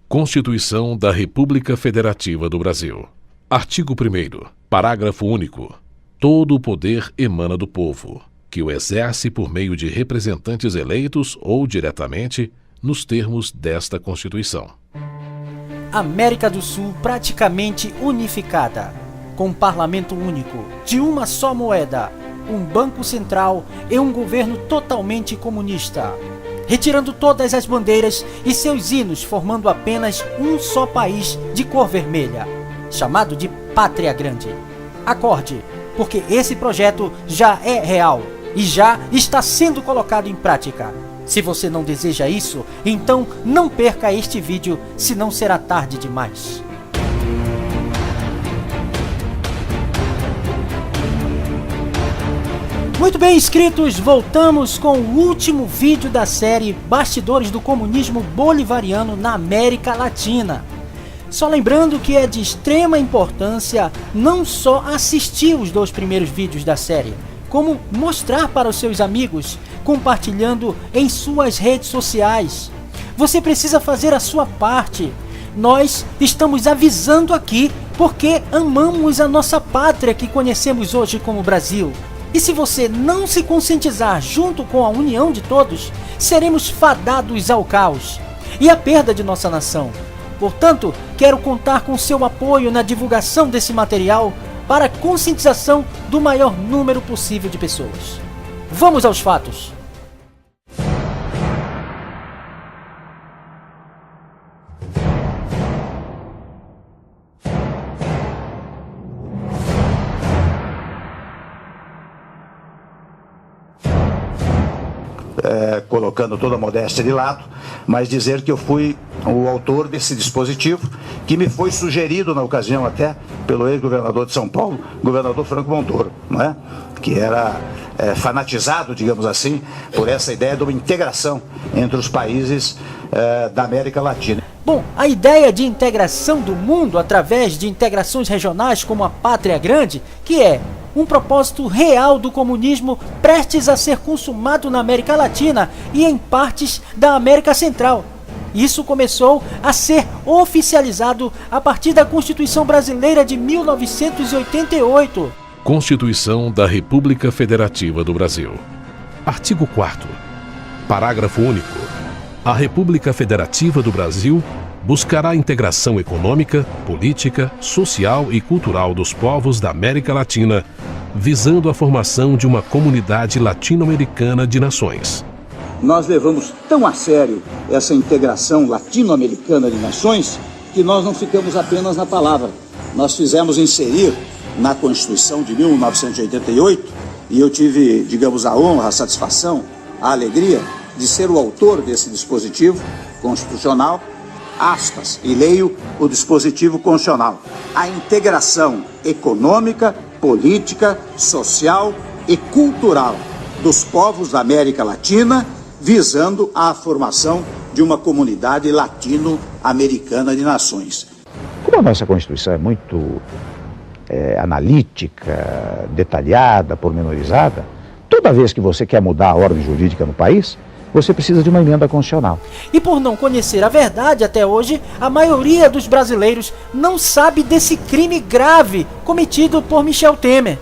Constituição da República Federativa do Brasil. Artigo 1º. Parágrafo único. Todo o poder emana do povo, que o exerce por meio de representantes eleitos ou diretamente, nos termos desta Constituição. América do Sul praticamente unificada, com um parlamento único, de uma só moeda, um banco central e um governo totalmente comunista, retirando todas as bandeiras e seus hinos, formando apenas um só país de cor vermelha, chamado de Pátria Grande. Acorde, porque esse projeto já é real e já está sendo colocado em prática. Se você não deseja isso, então não perca este vídeo, senão será tarde demais. Muito bem, inscritos, voltamos com o último vídeo da série Bastidores do Comunismo Bolivariano na América Latina. Só lembrando que é de extrema importância não só assistir os 2 primeiros vídeos da série, como mostrar para os seus amigos, compartilhando em suas redes sociais. Você precisa fazer a sua parte. Nós estamos avisando aqui porque amamos a nossa pátria que conhecemos hoje como Brasil. E se você não se conscientizar junto com a união de todos, seremos fadados ao caos e à perda de nossa nação. Portanto, quero contar com seu apoio na divulgação desse material para a conscientização do maior número possível de pessoas. Vamos aos fatos. Colocando toda a modéstia de lado, mas dizer que eu fui o autor desse dispositivo, que me foi sugerido na ocasião até pelo ex-governador de São Paulo, governador Franco Montoro, não é? Que era fanatizado, digamos assim, por essa ideia de uma integração entre os países da América Latina. Bom, a ideia de integração do mundo através de integrações regionais como a Pátria Grande, que é um propósito real do comunismo prestes a ser consumado na América Latina e em partes da América Central. Isso começou a ser oficializado a partir da Constituição Brasileira de 1988. Constituição da República Federativa do Brasil. Artigo 4º. Parágrafo único. A República Federativa do Brasil buscará a integração econômica, política, social e cultural dos povos da América Latina, visando a formação de uma comunidade latino-americana de nações. Nós levamos tão a sério essa integração latino-americana de nações que nós não ficamos apenas na palavra. Nós fizemos inserir na Constituição de 1988, e eu tive, digamos, a honra, a satisfação, a alegria de ser o autor desse dispositivo constitucional, aspas, e leio o dispositivo constitucional: a integração econômica, política, social e cultural dos povos da América Latina, visando a formação de uma comunidade latino-americana de nações. Como a nossa Constituição é muito analítica, detalhada, pormenorizada, toda vez que você quer mudar a ordem jurídica no país, você precisa de uma emenda constitucional. E por não conhecer a verdade até hoje, a maioria dos brasileiros não sabe desse crime grave cometido por Michel Temer.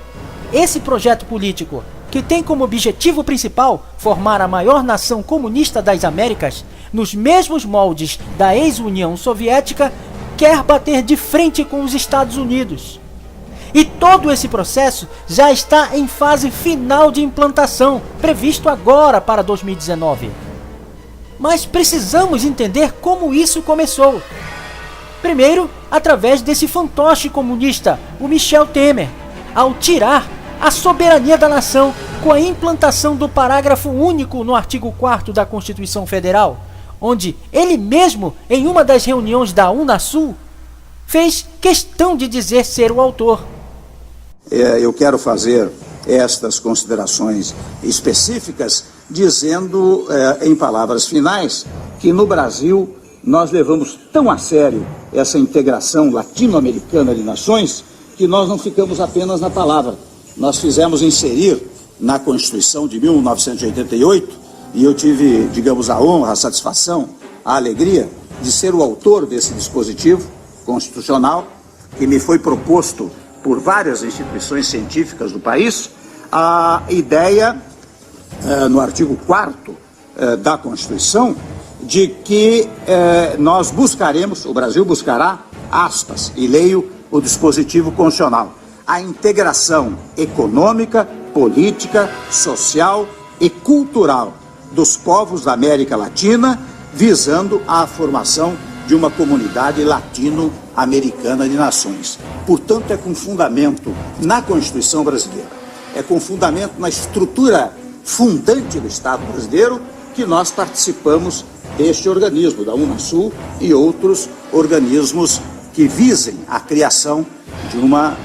Esse projeto político, que tem como objetivo principal formar a maior nação comunista das Américas, nos mesmos moldes da ex-União Soviética, quer bater de frente com os Estados Unidos. E todo esse processo já está em fase final de implantação, previsto agora para 2019. Mas precisamos entender como isso começou. Primeiro, através desse fantoche comunista, o Michel Temer, ao tirar a soberania da nação com a implantação do parágrafo único no artigo 4º da Constituição Federal, onde ele mesmo, em uma das reuniões da Unasul, fez questão de dizer ser o autor. Eu quero fazer estas considerações específicas, dizendo, em palavras finais, que no Brasil nós levamos tão a sério essa integração latino-americana de nações que nós não ficamos apenas na palavra. Nós fizemos inserir na Constituição de 1988, e eu tive, digamos, a honra, a satisfação, a alegria de ser o autor desse dispositivo constitucional, que me foi proposto por várias instituições científicas do país, a ideia, no artigo 4º da Constituição, de que nós buscaremos, o Brasil buscará, aspas, e leio o dispositivo constitucional, a integração econômica, política, social e cultural dos povos da América Latina, visando a formação de uma comunidade latino-americana de nações. Portanto, é com fundamento na Constituição brasileira, é com fundamento na estrutura fundante do Estado brasileiro que nós participamos deste organismo, da Unasul e outros organismos que visem a criação de uma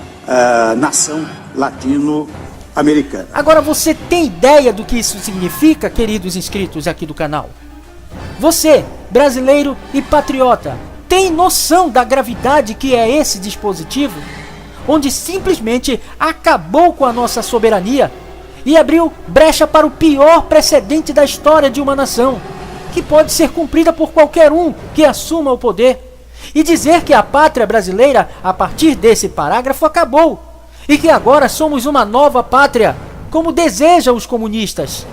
nação latino-americana. Agora, você tem ideia do que isso significa, queridos inscritos aqui do canal? Você, brasileiro e patriota, tem noção da gravidade que é esse dispositivo? Onde simplesmente acabou com a nossa soberania e abriu brecha para o pior precedente da história de uma nação, que pode ser cumprida por qualquer um que assuma o poder, e dizer que a pátria brasileira, a partir desse parágrafo, acabou, e que agora somos uma nova pátria, como desejam os comunistas,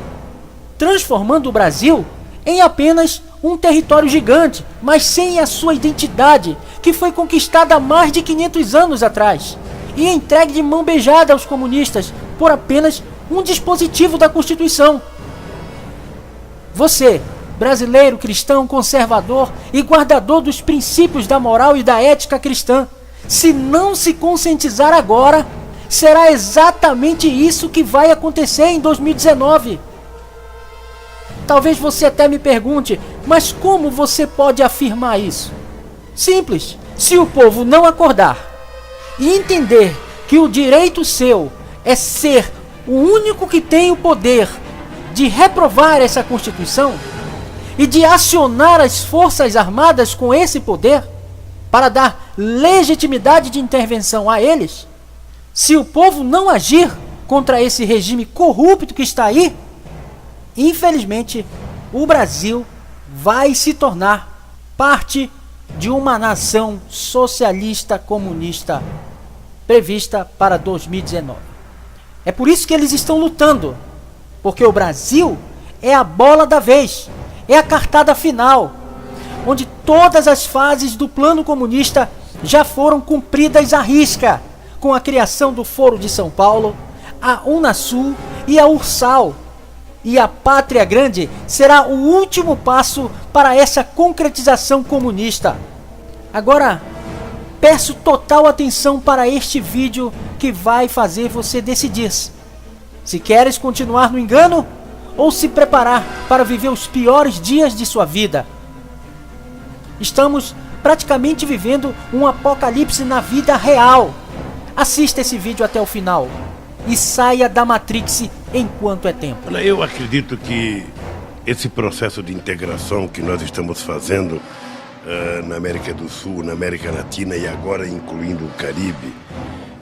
transformando o Brasil em apenas um território gigante, mas sem a sua identidade, que foi conquistada há mais de 500 anos atrás, e entregue de mão beijada aos comunistas por apenas um dispositivo da Constituição. Você, brasileiro cristão conservador e guardador dos princípios da moral e da ética cristã, se não se conscientizar agora, será exatamente isso que vai acontecer em 2019. Talvez você até me pergunte, mas como você pode afirmar isso? Simples, se o povo não acordar e entender que o direito seu é ser o único que tem o poder de reprovar essa Constituição e de acionar as Forças Armadas com esse poder para dar legitimidade de intervenção a eles, se o povo não agir contra esse regime corrupto que está aí, infelizmente o Brasil vai se tornar parte de uma nação socialista comunista prevista para 2019. É por isso que eles estão lutando, porque o Brasil é a bola da vez, é a cartada final, onde todas as fases do plano comunista já foram cumpridas à risca, com a criação do Foro de São Paulo, a Unasul e a Ursal. E a Pátria Grande será o último passo para essa concretização comunista. Agora, peço total atenção para este vídeo que vai fazer você decidir se queres continuar no engano ou se preparar para viver os piores dias de sua vida. Estamos praticamente vivendo um apocalipse na vida real. Assista esse vídeo até o final e saia da Matrix enquanto é tempo. Eu acredito que esse processo de integração que nós estamos fazendo na América do Sul, na América Latina e agora incluindo o Caribe,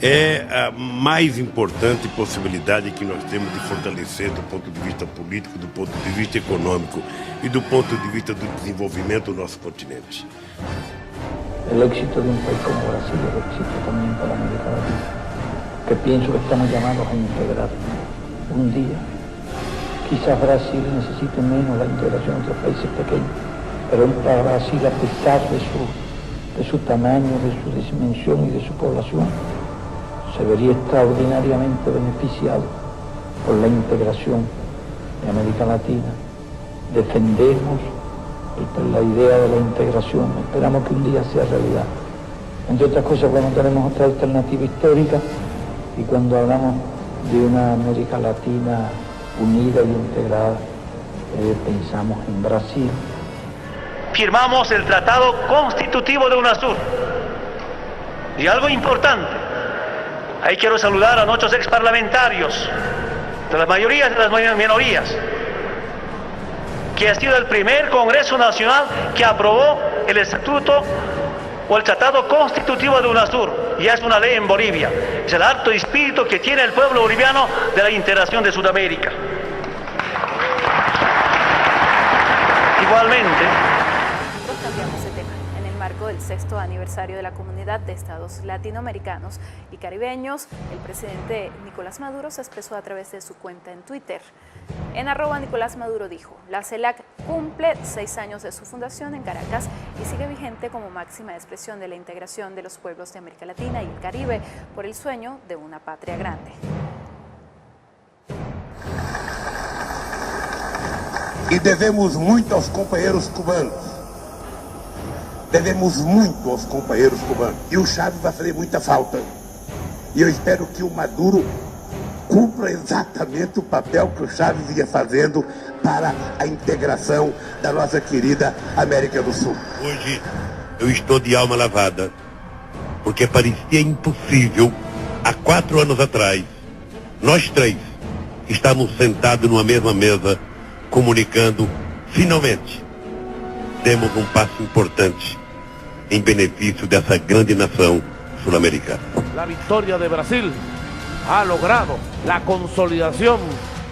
é a mais importante possibilidade que nós temos de fortalecer do ponto de vista político, do ponto de vista econômico e do ponto de vista do desenvolvimento do nosso continente. El éxito de un país como Brasil es éxito también para América Latina, que pienso que estamos llamados a integrar un día. Quizás Brasil necesite menos la integración de otros países pequeños, pero para Brasil, a pesar de su tamaño, de su dimensión y de su población, se vería extraordinariamente beneficiado por la integración de América Latina. Defendemos la idea de la integración, esperamos que un día sea realidad. Entre otras cosas, cuando tenemos otra alternativa histórica y cuando hablamos de una América Latina unida y integrada, pensamos en Brasil. Firmamos el Tratado Constitutivo de UNASUR. Y algo importante, ahí quiero saludar a nuestros exparlamentarios, de las mayorías y de las minorías, que ha sido el primer Congreso Nacional que aprobó el Estatuto o el Tratado Constitutivo de UNASUR. Ya es una ley en Bolivia. Es el acto de espíritu que tiene el pueblo boliviano de la integración de Sudamérica. Igualmente, marco del 6º aniversario de la Comunidad de Estados Latinoamericanos y Caribeños, el presidente Nicolás Maduro se expresó a través de su cuenta en Twitter. En @Nicolás Maduro dijo: la CELAC cumple 6 años de su fundación en Caracas y sigue vigente como máxima expresión de la integración de los pueblos de América Latina y el Caribe por el sueño de una patria grande. E devemos muito aos companheiros cubanos. Devemos muito aos companheiros cubanos. E o Chávez vai fazer muita falta. E eu espero que o Maduro cumpra exatamente o papel que o Chávez ia fazendo para a integração da nossa querida América do Sul. Hoje eu estou de alma lavada, porque parecia impossível, há 4 anos atrás, nós 3 estávamos sentados numa mesma mesa, comunicando, finalmente, demos um passo importante em benefício dessa grande nação sul-americana. La victoria de Brasil ha logrado la consolidación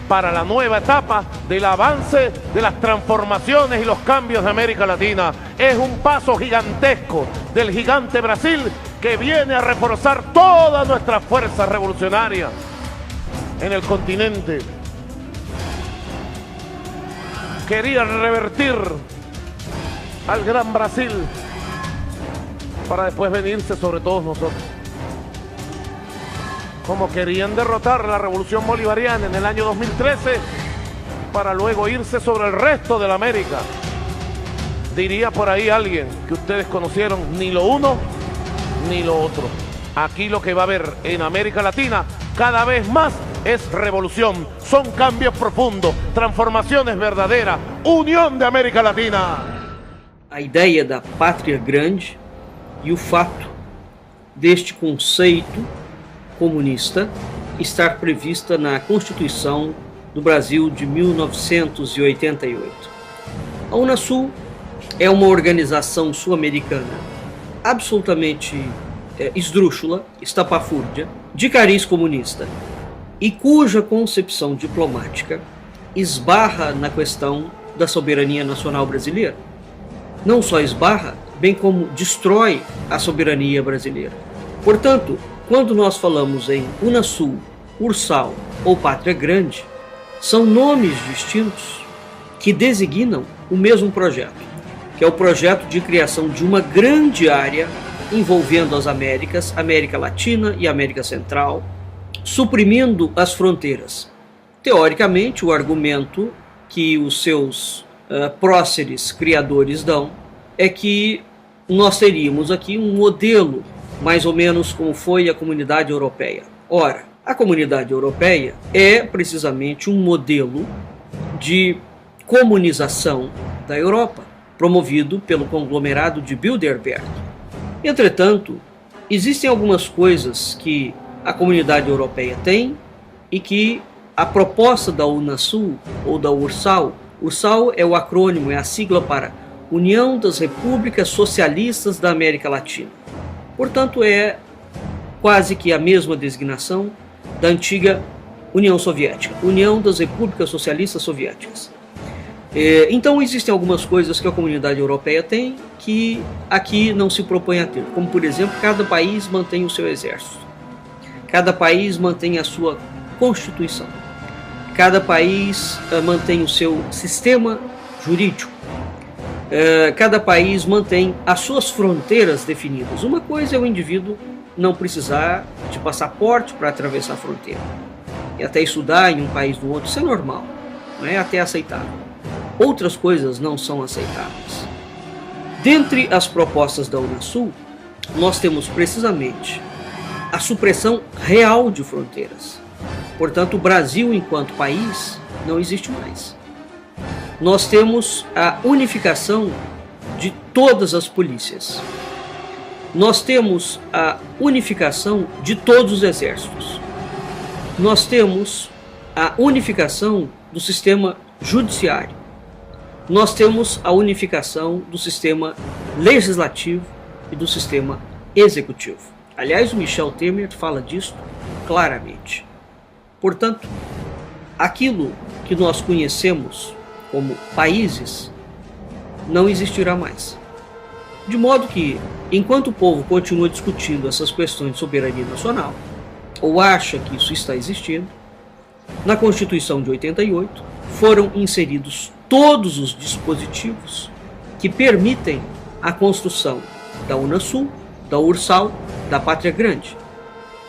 para la nueva etapa del avance de las transformaciones y los cambios de América Latina. Es un paso gigantesco del gigante Brasil que viene a reforzar toda nuestra fuerza revolucionaria en el continente. Querían revertir al gran Brasil para después venirse sobre todos nosotros. Como querían derrotar la revolución bolivariana en el año 2013 para luego irse sobre el resto de la América. Diría por ahí alguien que ustedes conocieron, ni lo uno ni lo otro. Aquí lo que va a haber en América Latina cada vez más es revolución, son cambios profundos, transformaciones verdaderas, unión de América Latina. A ideia da pátria grande e o fato deste conceito comunista estar prevista na Constituição do Brasil de 1988. A Unasul é uma organização sul-americana absolutamente esdrúxula, estapafúrdia, de cariz comunista e cuja concepção diplomática esbarra na questão da soberania nacional brasileira. Não só esbarra, bem como destrói a soberania brasileira. Portanto, quando nós falamos em Unasul, Ursal ou Pátria Grande, são nomes distintos que designam o mesmo projeto, que é o projeto de criação de uma grande área envolvendo as Américas, América Latina e América Central, suprimindo as fronteiras. Teoricamente, o argumento que os seus próceres criadores dão é que nós teríamos aqui um modelo mais ou menos como foi a Comunidade Europeia. Ora, a Comunidade Europeia é precisamente um modelo de comunização da Europa, promovido pelo conglomerado de Bilderberg. Entretanto, existem algumas coisas que a Comunidade Europeia tem e que a proposta da Unasul ou da Ursal, Ursal é o acrônimo, é a sigla para União das Repúblicas Socialistas da América Latina. Portanto, é quase que a mesma designação da antiga União Soviética, União das Repúblicas Socialistas Soviéticas. Então, existem algumas coisas que a Comunidade Europeia tem que aqui não se propõe a ter, como, por exemplo, cada país mantém o seu exército, cada país mantém a sua Constituição, cada país mantém o seu sistema jurídico, cada país mantém as suas fronteiras definidas. Uma coisa é o indivíduo não precisar de passaporte para atravessar a fronteira. E até estudar em um país do outro, isso é normal, não é até aceitável. Outras coisas não são aceitáveis. Dentre as propostas da Unasul, nós temos precisamente a supressão real de fronteiras. Portanto, o Brasil, enquanto país, não existe mais. Nós temos a unificação de todas as polícias. Nós temos a unificação de todos os exércitos. Nós temos a unificação do sistema judiciário. Nós temos a unificação do sistema legislativo e do sistema executivo. Aliás, o Michel Temer fala disso claramente. Portanto, aquilo que nós conhecemos como países não existirá mais. De modo que, enquanto o povo continua discutindo essas questões de soberania nacional, ou acha que isso está existindo, na Constituição de 88 foram inseridos todos os dispositivos que permitem a construção da Unasul, da Ursal, da Pátria Grande.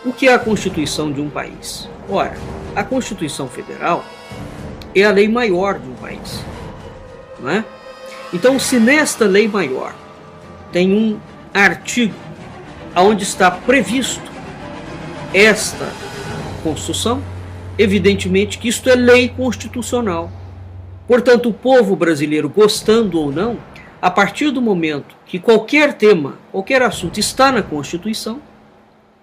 O que é a Constituição de um país? Ora, a Constituição Federal é a lei maior de um país, não é? Então, se nesta lei maior tem um artigo onde está previsto esta Constituição, evidentemente que isto é lei constitucional. Portanto, o povo brasileiro, gostando ou não, a partir do momento que qualquer tema, qualquer assunto está na Constituição,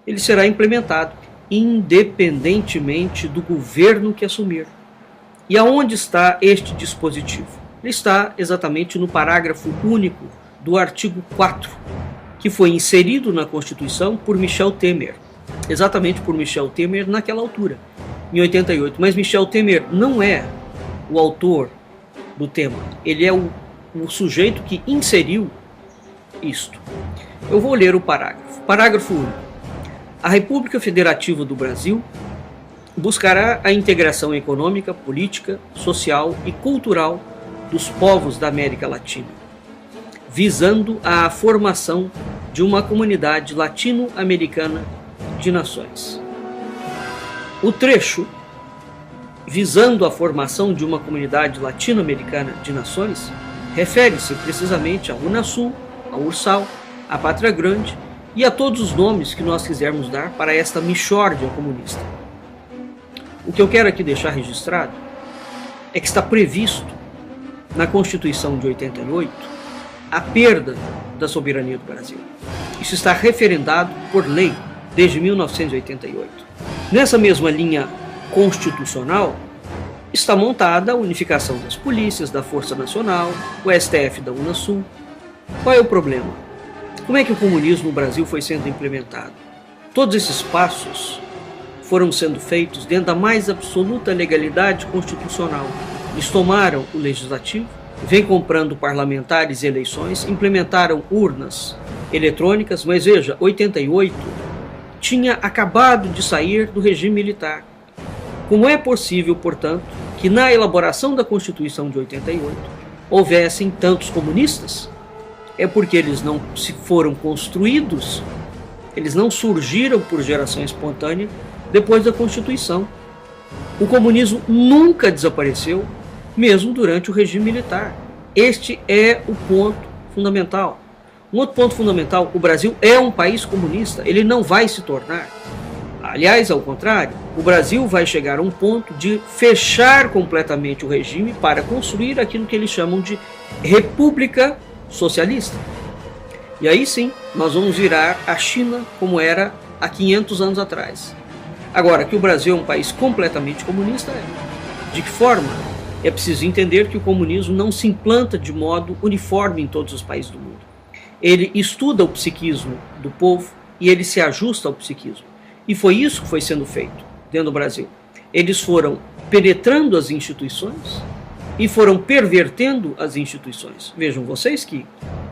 ele será implementado, independentemente do governo que assumir. E aonde está este dispositivo? Ele está exatamente no parágrafo único do artigo 4, que foi inserido na Constituição por Michel Temer. Exatamente por Michel Temer naquela altura, em 88. Mas Michel Temer não é o autor do tema. Ele é o sujeito que inseriu isto. Eu vou ler o parágrafo. Parágrafo único. A República Federativa do Brasil buscará a integração econômica, política, social e cultural dos povos da América Latina, visando a formação de uma comunidade latino-americana de nações. O trecho visando a formação de uma comunidade latino-americana de nações refere-se precisamente à Unasul, à Ursal, à Pátria Grande e a todos os nomes que nós quisermos dar para esta mixórdia comunista. O que eu quero aqui deixar registrado é que está previsto na Constituição de 88 a perda da soberania do Brasil. Isso está referendado por lei desde 1988. Nessa mesma linha constitucional está montada a unificação das polícias, da Força Nacional, o STF da Unasul. Qual é o problema? Como é que o comunismo no Brasil foi sendo implementado? Todos esses passos foram sendo feitos dentro da mais absoluta legalidade constitucional. Eles tomaram o legislativo, vêm comprando parlamentares e eleições, implementaram urnas eletrônicas, mas veja, 88 tinha acabado de sair do regime militar. Como é possível, portanto, que na elaboração da Constituição de 88 houvessem tantos comunistas? É porque eles não se foram construídos, eles não surgiram por geração espontânea depois da Constituição. O comunismo nunca desapareceu, mesmo durante o regime militar. Este é o ponto fundamental. Um outro ponto fundamental, o Brasil é um país comunista, ele não vai se tornar. Aliás, ao contrário, o Brasil vai chegar a um ponto de fechar completamente o regime para construir aquilo que eles chamam de república socialista. E aí sim, nós vamos virar a China como era há 500 anos atrás. Agora, que o Brasil é um país completamente comunista, de que forma? É preciso entender que o comunismo não se implanta de modo uniforme em todos os países do mundo. Ele estuda o psiquismo do povo e ele se ajusta ao psiquismo. E foi isso que foi sendo feito dentro do Brasil. Eles foram penetrando as instituições e foram pervertendo as instituições. Vejam vocês que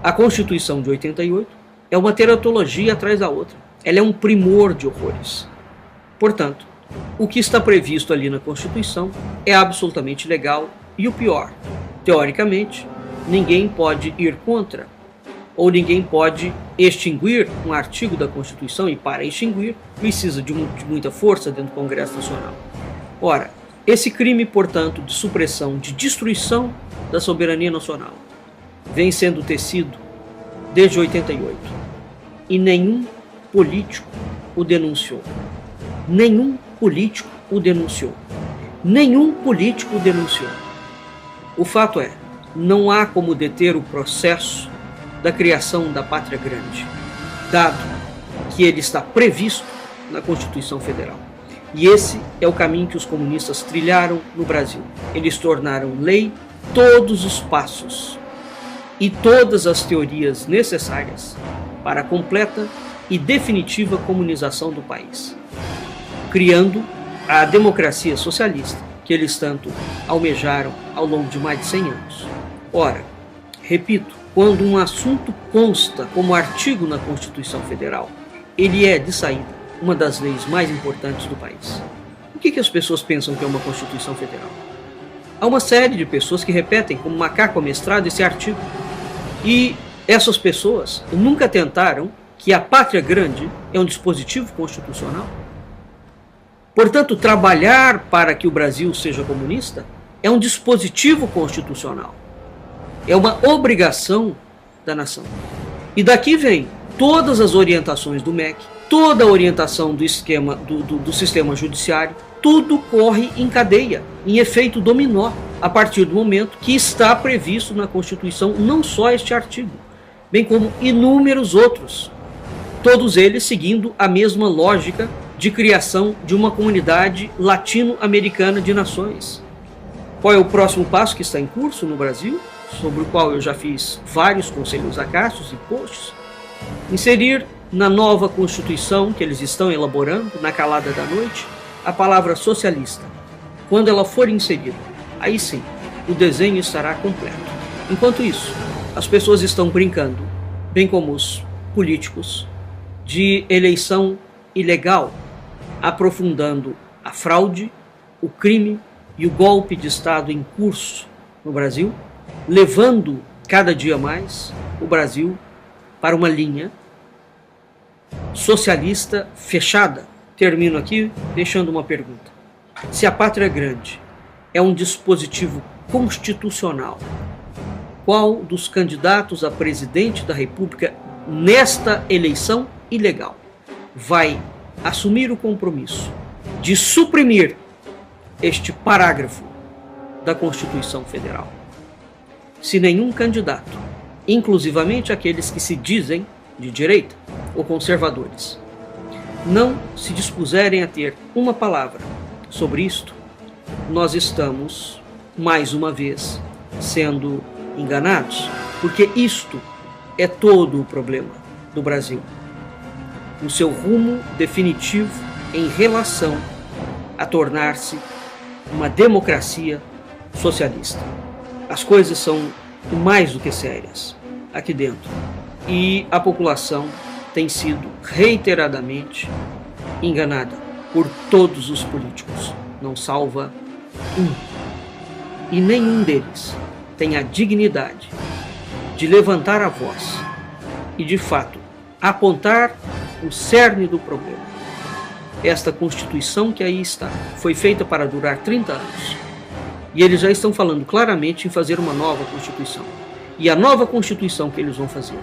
a Constituição de 88 é uma teratologia atrás da outra. Ela é um primor de horrores. Portanto, o que está previsto ali na Constituição é absolutamente legal e o pior, teoricamente, ninguém pode ir contra ou ninguém pode extinguir um artigo da Constituição, e para extinguir precisa de muita força dentro do Congresso Nacional. Ora, esse crime, portanto, de supressão, de destruição da soberania nacional vem sendo tecido desde 88 e nenhum político o denunciou. Nenhum político o denunciou. Nenhum político o denunciou. O fato é, não há como deter o processo da criação da Pátria Grande, dado que ele está previsto na Constituição Federal. E esse é o caminho que os comunistas trilharam no Brasil. Eles tornaram lei todos os passos e todas as teorias necessárias para a completa e definitiva comunização do país, criando a democracia socialista que eles tanto almejaram ao longo de mais de 100 anos. Ora, repito, quando um assunto consta como artigo na Constituição Federal, ele é, de saída, uma das leis mais importantes do país. O que as pessoas pensam que é uma Constituição Federal? Há uma série de pessoas que repetem como macaco amestrado esse artigo. E essas pessoas nunca tentaram que a pátria grande é um dispositivo constitucional. Portanto, trabalhar para que o Brasil seja comunista é um dispositivo constitucional. É uma obrigação da nação. E daqui vem todas as orientações do MEC, toda a orientação do esquema do sistema judiciário, tudo corre em cadeia, em efeito dominó, a partir do momento que está previsto na Constituição não só este artigo, bem como inúmeros outros, todos eles seguindo a mesma lógica de criação de uma comunidade latino-americana de nações. Qual é o próximo passo que está em curso no Brasil, sobre o qual eu já fiz vários conselhos acácios e posts? Inserir na nova Constituição que eles estão elaborando, na calada da noite, a palavra socialista. Quando ela for inserida, aí sim, o desenho estará completo. Enquanto isso, as pessoas estão brincando, bem como os políticos, de eleição ilegal, aprofundando a fraude, o crime e o golpe de Estado em curso no Brasil, levando cada dia mais o Brasil para uma linha socialista fechada. Termino aqui deixando uma pergunta. Se a pátria grande é um dispositivo constitucional, qual dos candidatos a presidente da República nesta eleição ilegal vai assumir o compromisso de suprimir este parágrafo da Constituição Federal? Se nenhum candidato, inclusivamente aqueles que se dizem de direita ou conservadores, não se dispuserem a ter uma palavra sobre isto, nós estamos, mais uma vez, sendo enganados, porque isto é todo o problema do Brasil, no seu rumo definitivo em relação a tornar-se uma democracia socialista. As coisas são mais do que sérias aqui dentro e a população tem sido reiteradamente enganada por todos os políticos. Não salva um. E nenhum deles tem a dignidade de levantar a voz e, de fato, apontar o cerne do problema. Esta Constituição que aí está foi feita para durar 30 anos. E eles já estão falando claramente em fazer uma nova Constituição. E a nova Constituição que eles vão fazer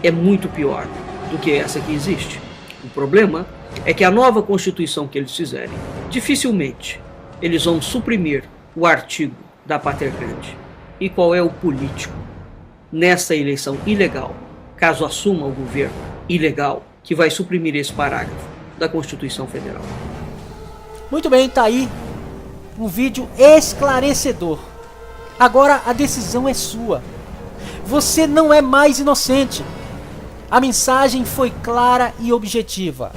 é muito pior do que essa que existe. O problema é que a nova Constituição que eles fizerem, dificilmente eles vão suprimir o artigo da pátria grande. E qual é o político nessa eleição ilegal, caso assuma o governo ilegal, que vai suprimir esse parágrafo da Constituição Federal? Muito bem, tá aí um vídeo esclarecedor. Agora a decisão é sua. Você não é mais inocente. A mensagem foi clara e objetiva.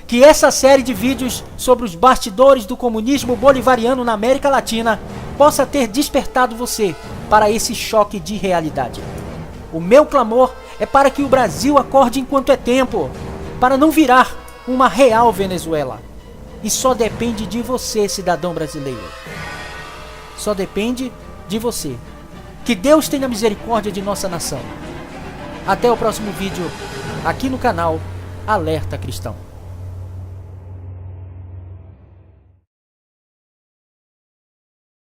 Que essa série de vídeos sobre os bastidores do comunismo bolivariano na América Latina possa ter despertado você para esse choque de realidade. O meu clamor é para que o Brasil acorde enquanto é tempo, para não virar uma real Venezuela. E só depende de você, cidadão brasileiro. Só depende de você. Que Deus tenha misericórdia de nossa nação. Até o próximo vídeo aqui no canal Alerta Cristão.